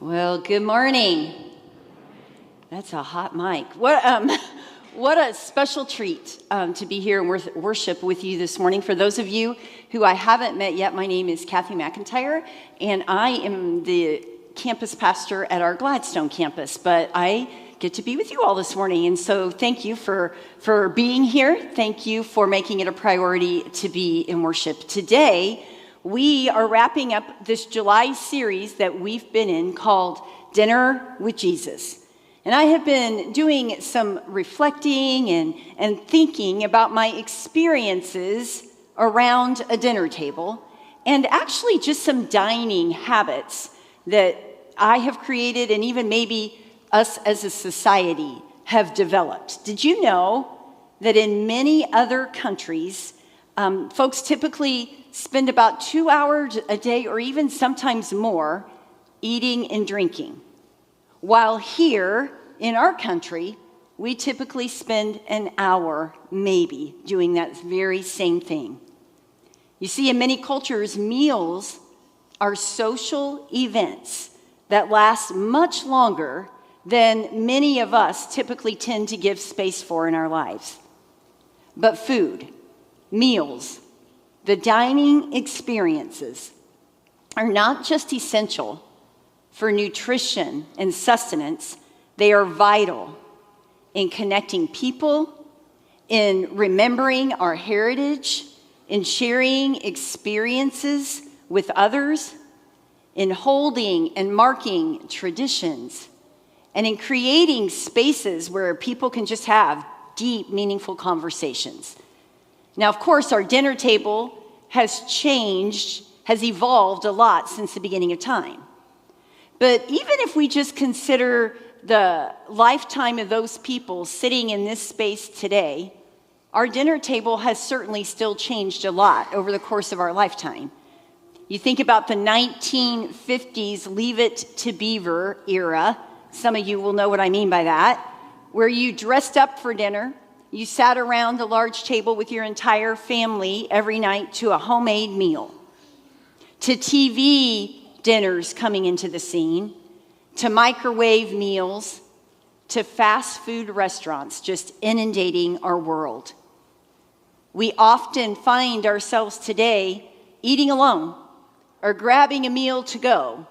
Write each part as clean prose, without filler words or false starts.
Well, good morning. That's a hot mic. What a special treat to be here and worship with you this morning. For those of you who I haven't met yet, my name is Kathy McIntyre, and I am the campus pastor at our Gladstone campus. But I get to be with you all this morning, and so thank you for being here. Thank you for making it a priority to be in worship. Today, we are wrapping up this July series that we've been in called Dinner with Jesus. And I have been doing some reflecting and thinking about my experiences around a dinner table and actually just some dining habits that I have created and even maybe us as a society have developed. Did you know that in many other countries, folks typically spend about 2 hours a day or even sometimes more eating and drinking? While here in our country, we typically spend an hour maybe doing that very same thing. You see, in many cultures, meals are social events that last much longer than many of us typically tend to give space for in our lives. But food, meals, the dining experiences are not just essential for nutrition and sustenance, they are vital in connecting people, in remembering our heritage, in sharing experiences with others, in holding and marking traditions, and in creating spaces where people can just have deep, meaningful conversations. Now, of course, our dinner table has changed, has evolved a lot since the beginning of time. But even if we just consider the lifetime of those people sitting in this space today, our dinner table has certainly still changed a lot over the course of our lifetime. You think about the 1950s Leave It to Beaver era. Some of you will know what I mean by that, where you dressed up for dinner. You sat around the large table with your entire family every night to a homemade meal, to TV dinners coming into the scene, to microwave meals, to fast food restaurants just inundating our world. We often find ourselves today eating alone or grabbing a meal to go.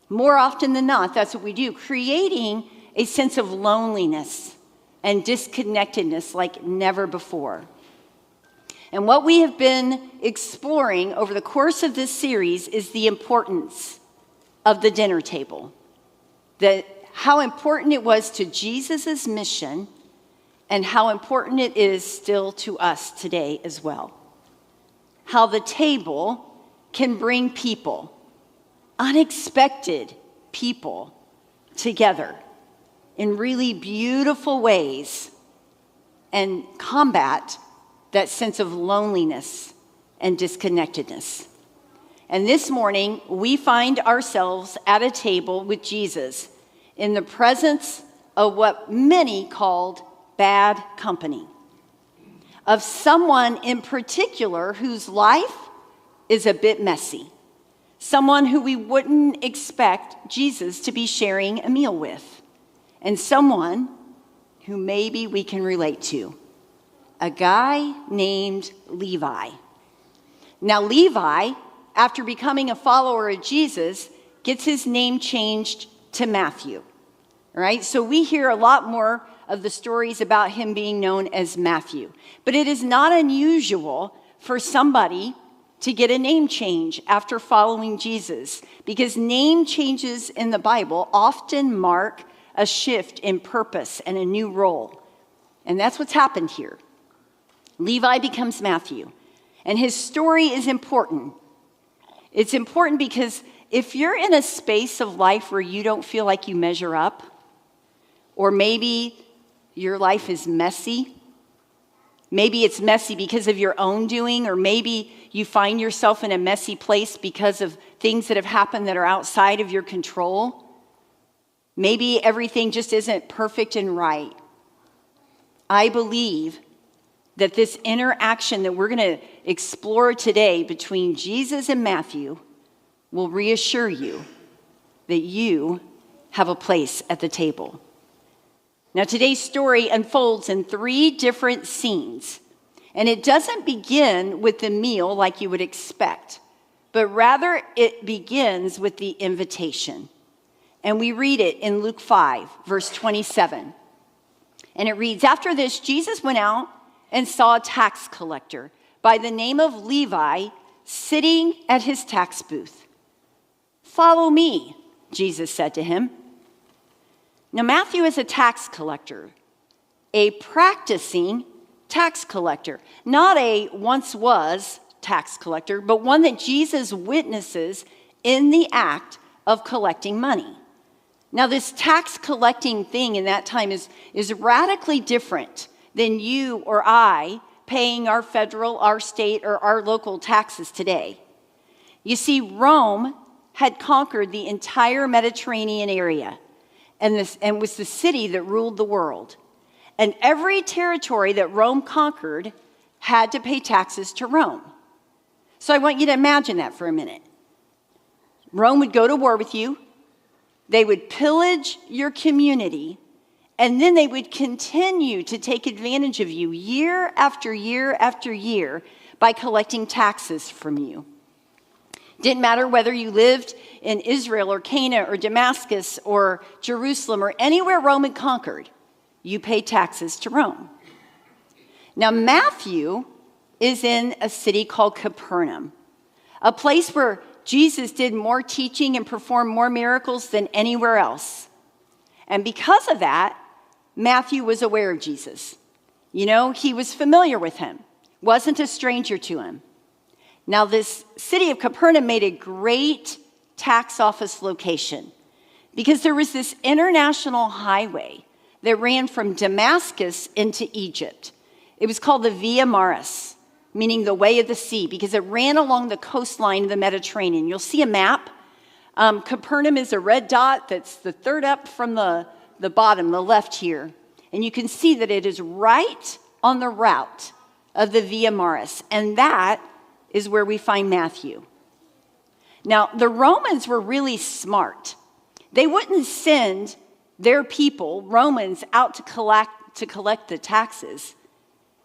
More often than not, that's what we do, creating a sense of loneliness and disconnectedness like never before. And what we have been exploring over the course of this series is the importance of the dinner table, how important it was to Jesus' mission and how important it is still to us today as well. How the table can bring people, unexpected people, together in really beautiful ways and combat that sense of loneliness and disconnectedness. And this morning, we find ourselves at a table with Jesus in the presence of what many called bad company, of someone in particular whose life is a bit messy, someone who we wouldn't expect Jesus to be sharing a meal with, and someone who maybe we can relate to, a guy named Levi. Now, Levi, after becoming a follower of Jesus, gets his name changed to Matthew, right? So we hear a lot more of the stories about him being known as Matthew. But it is not unusual for somebody to get a name change after following Jesus, because name changes in the Bible often mark a shift in purpose and a new role. And that's what's happened here. Levi becomes Matthew, and his story is important. It's important because if you're in a space of life where you don't feel like you measure up, or maybe your life is messy, maybe it's messy because of your own doing, or maybe you find yourself in a messy place because of things that have happened that are outside of your control, maybe everything just isn't perfect and right. I believe that this interaction that we're going to explore today between Jesus and Matthew will reassure you that you have a place at the table. Now, today's story unfolds in 3 different scenes, and it doesn't begin with the meal like you would expect, but rather it begins with the invitation. And we read it in Luke 5, verse 27. And it reads, "After this, Jesus went out and saw a tax collector by the name of Levi sitting at his tax booth. 'Follow me,' Jesus said to him." Now, Matthew is a tax collector, a practicing tax collector, not a once was tax collector, but one that Jesus witnesses in the act of collecting money. Now, this tax collecting thing in that time is radically different than you or I paying our federal, our state, or our local taxes today. You see, Rome had conquered the entire Mediterranean area and was the city that ruled the world. And every territory that Rome conquered had to pay taxes to Rome. So I want you to imagine that for a minute. Rome would go to war with you. They would pillage your community, and then they would continue to take advantage of you year after year after year by collecting taxes from you. Didn't matter whether you lived in Israel or Cana or Damascus or Jerusalem or anywhere Rome had conquered, you paid taxes to Rome. Now, Matthew is in a city called Capernaum, a place where Jesus did more teaching and performed more miracles than anywhere else. And because of that, Matthew was aware of Jesus. You know, he was familiar with him, wasn't a stranger to him. Now, this city of Capernaum made a great tax office location because there was this international highway that ran from Damascus into Egypt. It was called the Via Maris, meaning the way of the sea, because it ran along the coastline of the Mediterranean. You'll see a map. Capernaum is a red dot that's the third up from the bottom, the left here. And you can see that it is right on the route of the Via Maris. And that is where we find Matthew. Now, the Romans were really smart. They wouldn't send their people, Romans, out to collect the taxes.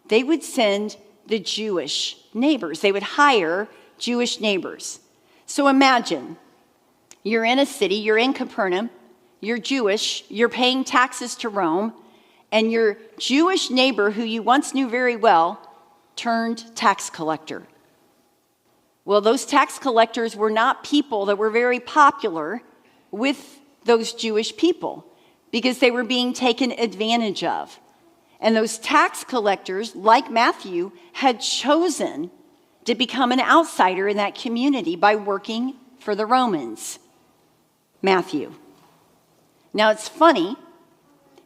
They would send the Jewish neighbors. They would hire Jewish neighbors. So imagine, you're in a city, you're in Capernaum, you're Jewish, you're paying taxes to Rome, and your Jewish neighbor, who you once knew very well, turned tax collector. Well, those tax collectors were not people that were very popular with those Jewish people because they were being taken advantage of. And those tax collectors, like Matthew, had chosen to become an outsider in that community by working for the Romans. Matthew. Now, it's funny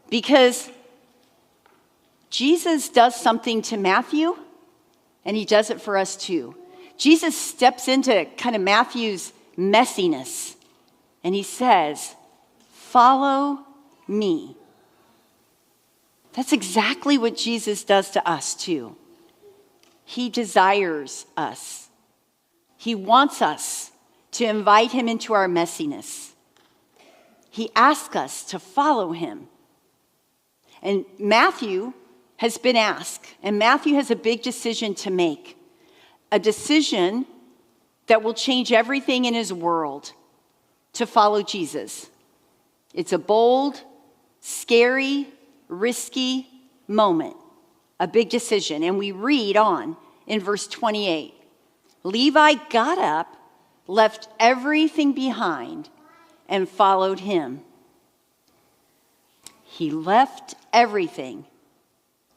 because Jesus does something to Matthew, and he does it for us too. Jesus steps into kind of Matthew's messiness, and he says, "Follow me." That's exactly what Jesus does to us too. He desires us. He wants us to invite him into our messiness. He asks us to follow him. And Matthew has been asked, and Matthew has a big decision to make. A decision that will change everything in his world to follow Jesus. It's a bold, scary, risky moment, a big decision. And we read on in verse 28. Levi got up, left everything behind, and followed him. He left everything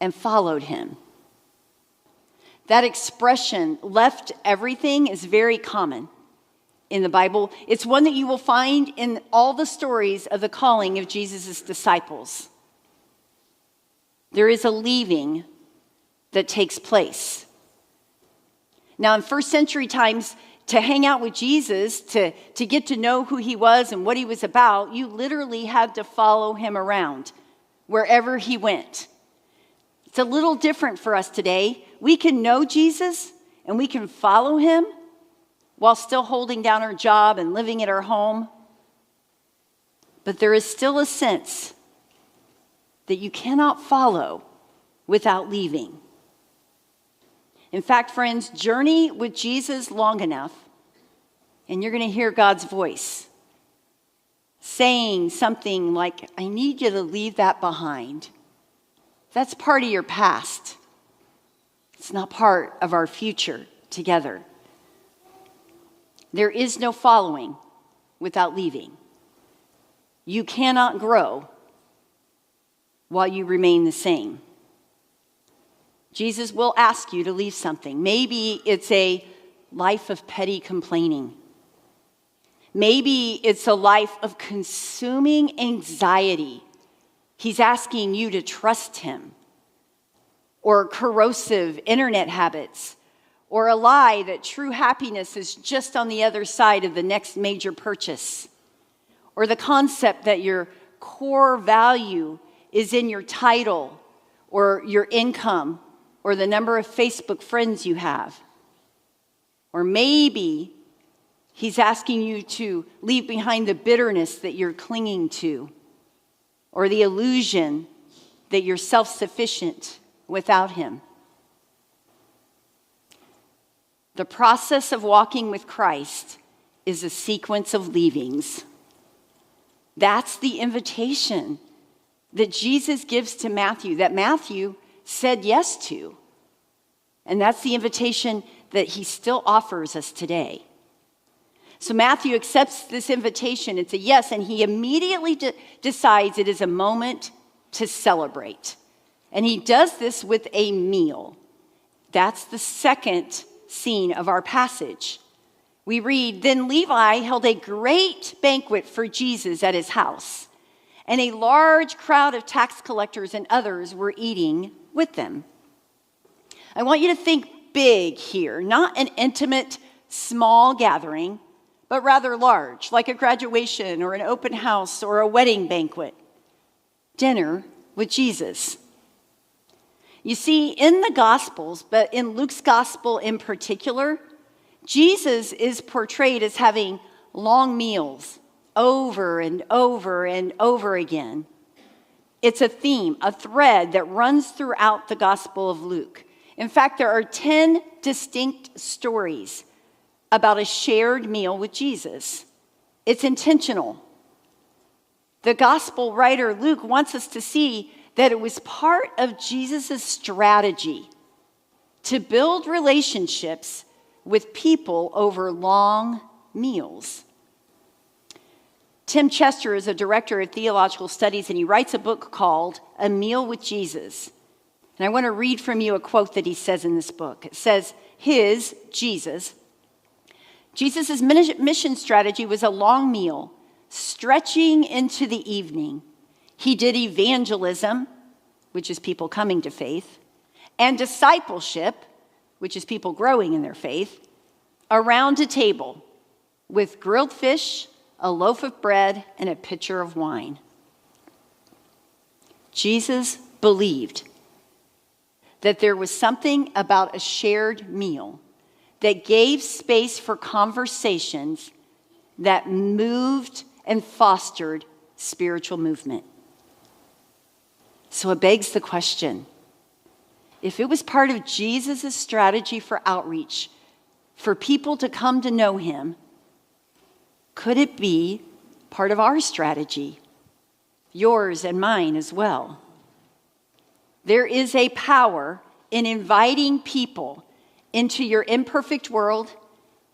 and followed him. That expression, left everything, is very common in the Bible. It's one that you will find in all the stories of the calling of Jesus' disciples. There is a leaving that takes place. Now, in first century times, to hang out with Jesus, to get to know who he was and what he was about, you literally had to follow him around wherever he went. It's a little different for us today. We can know Jesus and we can follow him while still holding down our job and living at our home. but there is still a sense that you cannot follow without leaving. In fact, friends, journey with Jesus long enough, and you're going to hear God's voice saying something like, I need you to leave that behind. That's part of your past. It's not part of our future together. There is no following without leaving. You cannot grow while you remain the same. Jesus will ask you to leave something. Maybe it's a life of petty complaining. Maybe it's a life of consuming anxiety. He's asking you to trust him. Or corrosive internet habits. Or a lie that true happiness is just on the other side of the next major purchase. Or the concept that your core value is in your title or your income or the number of Facebook friends you have. Or maybe he's asking you to leave behind the bitterness that you're clinging to, or the illusion that you're self-sufficient without him. The process of walking with Christ is a sequence of leavings. That's the invitation that Jesus gives to Matthew, that Matthew said yes to. And that's the invitation that he still offers us today. So Matthew accepts this invitation. It's a yes, and he immediately decides it is a moment to celebrate. And he does this with a meal. That's the second scene of our passage. We read, Then Levi held a great banquet for Jesus at his house, and a large crowd of tax collectors and others were eating with them. I want you to think big here, not an intimate, small gathering, but rather large, like a graduation or an open house or a wedding banquet. Dinner with Jesus. You see, in the Gospels, but in Luke's Gospel in particular, Jesus is portrayed as having long meals over and over and over again. It's a theme, a thread that runs throughout the Gospel of Luke. In fact, there are 10 distinct stories about a shared meal with Jesus. It's intentional. The Gospel writer Luke wants us to see that it was part of Jesus' strategy to build relationships with people over long meals. Tim Chester is a director of theological studies, and he writes a book called A Meal with Jesus. And I want to read from you a quote that he says in this book. It says, Jesus' mission strategy was a long meal, stretching into the evening. He did evangelism, which is people coming to faith, and discipleship, which is people growing in their faith, around a table with grilled fish, a loaf of bread, and a pitcher of wine. Jesus believed that there was something about a shared meal that gave space for conversations that moved and fostered spiritual movement. So it begs the question, if it was part of Jesus' strategy for outreach, for people to come to know him, could it be part of our strategy, yours and mine as well? There is a power in inviting people into your imperfect world,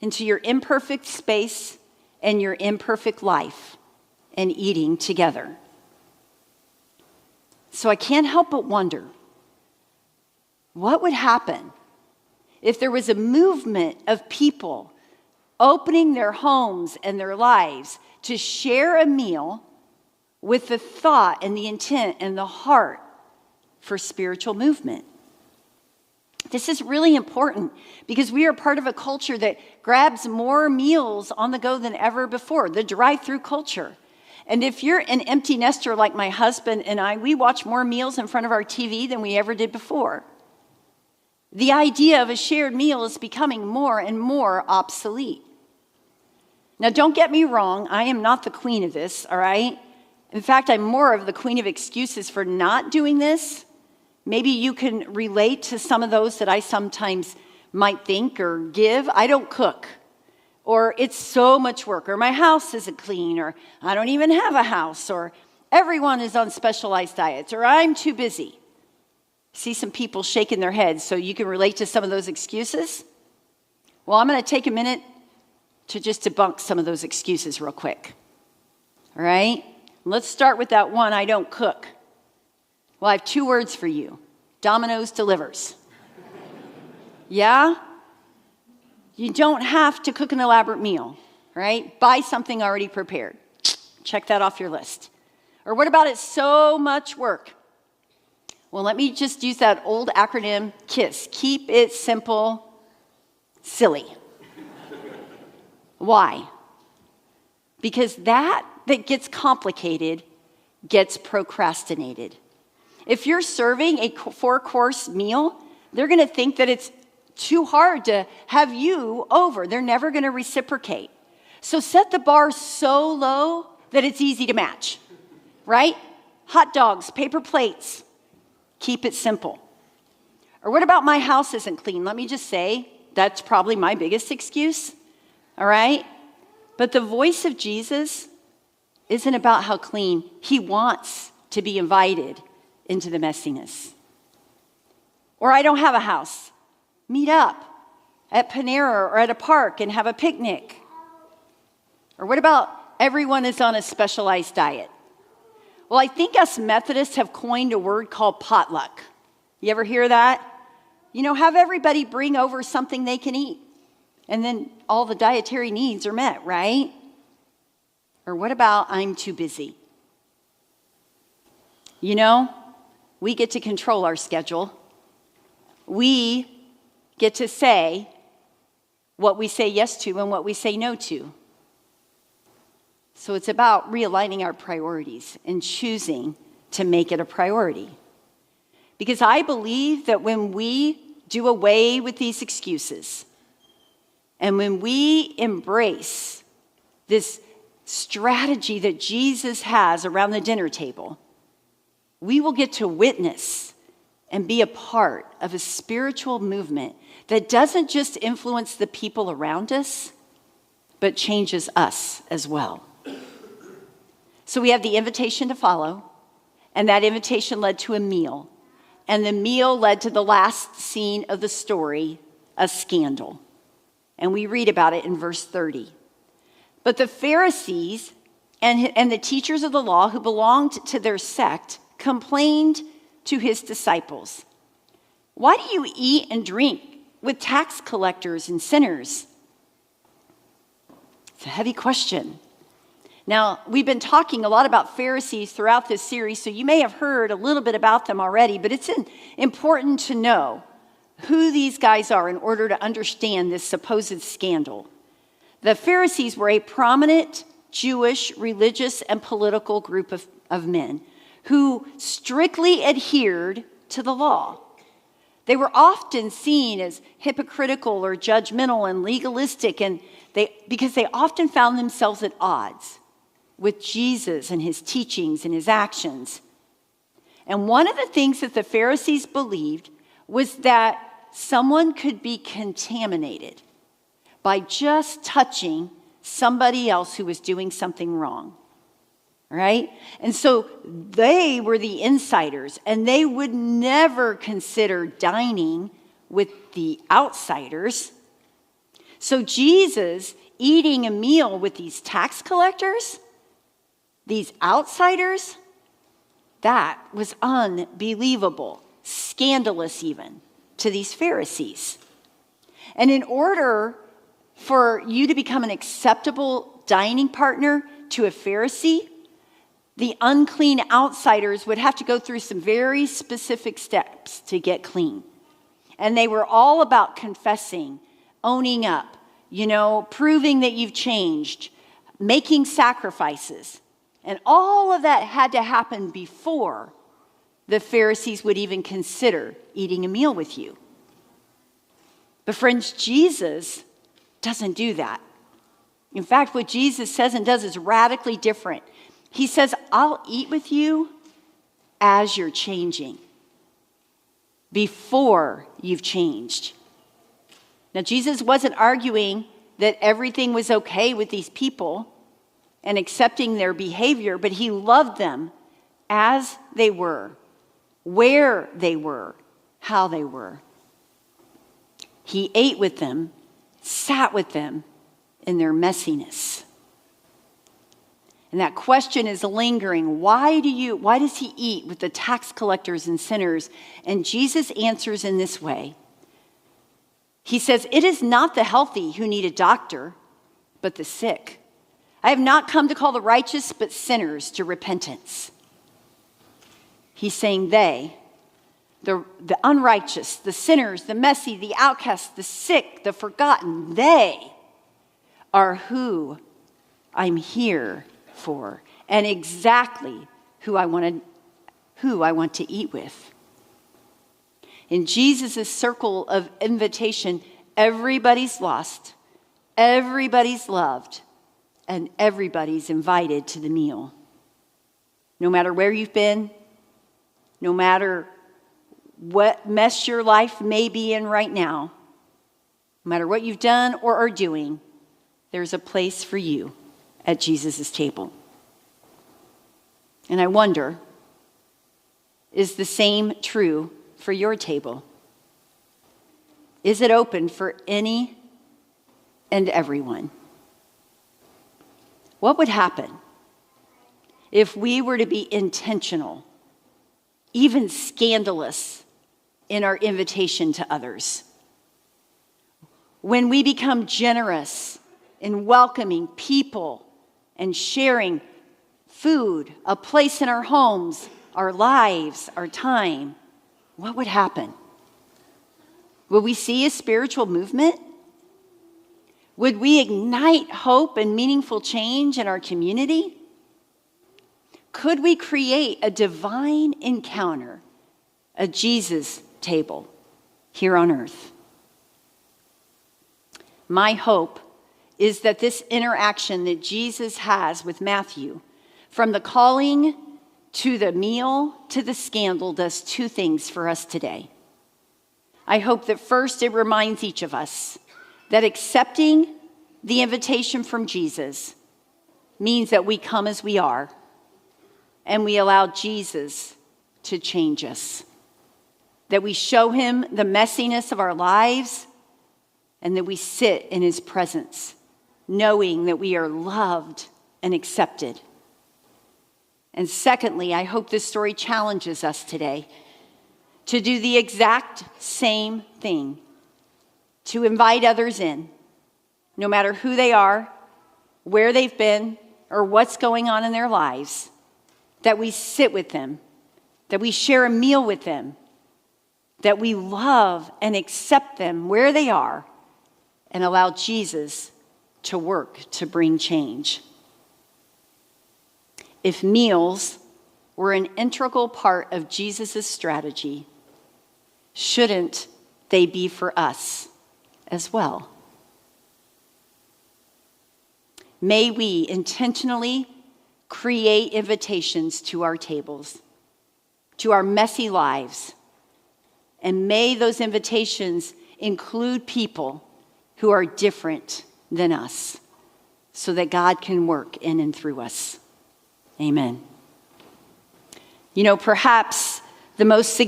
into your imperfect space, and your imperfect life, and eating together. So I can't help but wonder, what would happen if there was a movement of people opening their homes and their lives to share a meal with the thought and the intent and the heart for spiritual movement? This is really important because we are part of a culture that grabs more meals on the go than ever before, the drive-through culture. And if you're an empty nester like my husband and I, we watch more meals in front of our TV than we ever did before. The idea of a shared meal is becoming more and more obsolete. Now, don't get me wrong, I am not the queen of this, all right? In fact, I'm more of the queen of excuses for not doing this. Maybe you can relate to some of those that I sometimes might think or give. I don't cook, or it's so much work, or my house isn't clean, or I don't even have a house, or everyone is on specialized diets, or I'm too busy. See some people shaking their heads, so you can relate to some of those excuses? Well, I'm going to take a minute to just debunk some of those excuses real quick. All right? Let's start with that one, I don't cook. Well, I have 2 words for you. Domino's delivers. Yeah? You don't have to cook an elaborate meal, right? Buy something already prepared. Check that off your list. Or what about it's so much work? Well, let me just use that old acronym, KISS. Keep it simple, silly. Why? Because that gets complicated gets procrastinated. If you're serving a 4-course meal, they're going to think that it's too hard to have you over. They're never going to reciprocate. So set the bar so low that it's easy to match, right? Hot dogs, paper plates. Keep it simple. Or what about my house isn't clean? Let me just say, that's probably my biggest excuse, all right? But the voice of Jesus isn't about how clean. He wants to be invited into the messiness. Or I don't have a house. Meet up at Panera or at a park and have a picnic. Or what about everyone is on a specialized diet? Well, I think us Methodists have coined a word called potluck. You ever hear that? You know, have everybody bring over something they can eat. And then all the dietary needs are met, right? Or what about I'm too busy? You know, we get to control our schedule. We get to say what we say yes to and what we say no to. So it's about realigning our priorities and choosing to make it a priority. Because I believe that when we do away with these excuses and when we embrace this strategy that Jesus has around the dinner table, we will get to witness and be a part of a spiritual movement that doesn't just influence the people around us, but changes us as well. So we have the invitation to follow, and that invitation led to a meal. And the meal led to the last scene of the story, a scandal. And we read about it in verse 30. But the Pharisees and the teachers of the law who belonged to their sect complained to his disciples, "Why do you eat and drink with tax collectors and sinners?" It's a heavy question. Now, we've been talking a lot about Pharisees throughout this series, so you may have heard a little bit about them already, but it's important to know who these guys are in order to understand this supposed scandal. The Pharisees were a prominent Jewish religious and political group of men who strictly adhered to the law. They were often seen as hypocritical or judgmental and legalistic, and because they often found themselves at odds with Jesus and his teachings and his actions. And one of the things that the Pharisees believed was that someone could be contaminated by just touching somebody else who was doing something wrong. Right? And so they were the insiders, and they would never consider dining with the outsiders. So Jesus eating a meal with these tax collectors, these outsiders, that was unbelievable, scandalous even to these Pharisees. And in order for you to become an acceptable dining partner to a Pharisee, the unclean outsiders would have to go through some very specific steps to get clean. And they were all about confessing, owning up, proving that you've changed, making sacrifices. And all of that had to happen before the Pharisees would even consider eating a meal with you. But friends, Jesus doesn't do that. In fact, what Jesus says and does is radically different. He says, I'll eat with you as you're changing, before you've changed. Now, Jesus wasn't arguing that everything was okay with these people and accepting their behavior, but he loved them as they were, where they were, how they were. He ate with them, sat with them in their messiness. And that question is lingering. Why does he eat with the tax collectors and sinners? And Jesus answers in this way. He says, it is not the healthy who need a doctor, but the sick. I have not come to call the righteous, but sinners to repentance. He's saying the unrighteous, the sinners, the messy, the outcasts, the sick, the forgotten, they are who I'm here for, and exactly who I want to eat with. In Jesus' circle of invitation, everybody's lost, everybody's loved, and everybody's invited to the meal. No matter where you've been, no matter what mess your life may be in right now, no matter what you've done or are doing, there's a place for you at Jesus' table. And I wonder, is the same true for your table? Is it open for any and everyone? What would happen if we were to be intentional, even scandalous, in our invitation to others? When we become generous in welcoming people and sharing food, a place in our homes, our lives, our time, what would happen? Would we see a spiritual movement? Would we ignite hope and meaningful change in our community? Could we create a divine encounter, a Jesus table here on earth? My hope is that this interaction that Jesus has with Matthew, from the calling to the meal to the scandal, does two things for us today. I hope that first it reminds each of us that accepting the invitation from Jesus means that we come as we are and we allow Jesus to change us. That we show him the messiness of our lives and that we sit in his presence, knowing that we are loved and accepted. And secondly, I hope this story challenges us today to do the exact same thing, to invite others in, no matter who they are, where they've been, or what's going on in their lives, that we sit with them, that we share a meal with them, that we love and accept them where they are, and allow Jesus to work to bring change. If meals were an integral part of Jesus' strategy, shouldn't they be for us as well? May we intentionally create invitations to our tables, to our messy lives, and may those invitations include people who are different than us, so that God can work in and through us. Amen. You know, perhaps the most significant